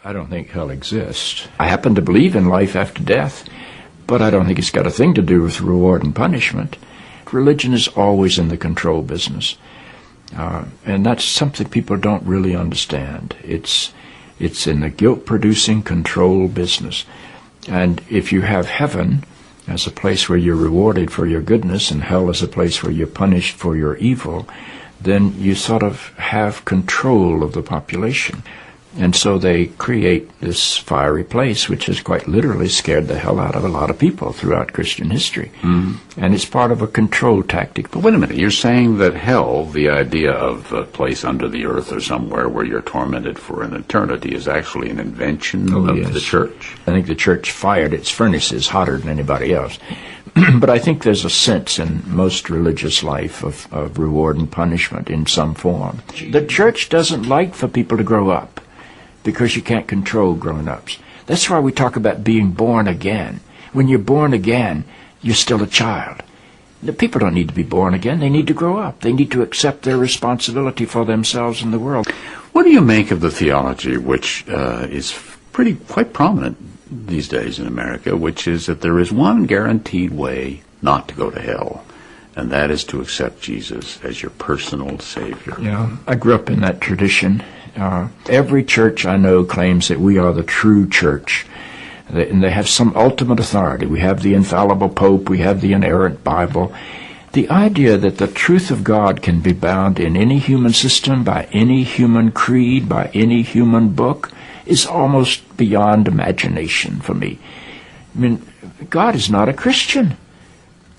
I don't think hell exists. I happen to believe in life after death, but I don't think it's got a thing to do with reward and punishment. Religion is always in the control business. And that's something people don't really understand. It's in the guilt-producing control business. And if you have heaven as a place where you're rewarded for your goodness and hell as a place where you're punished for your evil, then you sort of have control of the population. And so they create this fiery place, which has quite literally scared the hell out of a lot of people throughout Christian history. And it's part of a control tactic. But wait a minute, you're saying that hell, the idea of a place under the earth or somewhere where you're tormented for an eternity, is actually an invention of the church? I think the church fired its furnaces hotter than anybody else. But I think there's a sense in most religious life of reward and punishment in some form. The church doesn't like for people to grow up, because you can't control grown-ups. That's why we talk about being born again. When you're born again, you're still a child. The people don't need to be born again. They need to grow up. They need to accept their responsibility for themselves and the world. What do you make of the theology, which is quite prominent these days in America, which is that there is one guaranteed way not to go to hell, and that is to accept Jesus as your personal Savior? Yeah, I grew up in that tradition. Every church I know claims that we are the true church, and they have some ultimate authority. We have the infallible Pope, we have the inerrant Bible. The idea that the truth of God can be bound in any human system, by any human creed, by any human book, is almost beyond imagination for me. I mean, God is not a Christian.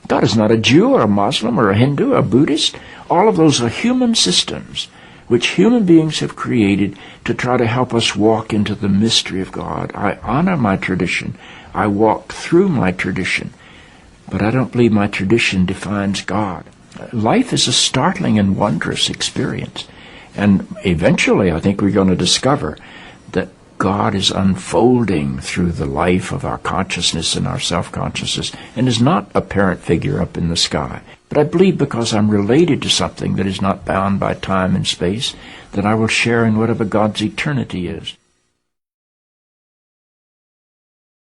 God is not a Jew or a Muslim or a Hindu or a Buddhist. All of those are human systems which human beings have created to try to help us walk into the mystery of God. I honor my tradition. I walk through my tradition. But I don't believe my tradition defines God. Life is a startling and wondrous experience. And eventually I think we're going to discover that God is unfolding through the life of our consciousness and our self-consciousness, and is not a parent figure up in the sky. But I believe because I'm related to something that is not bound by time and space, that I will share in whatever God's eternity is.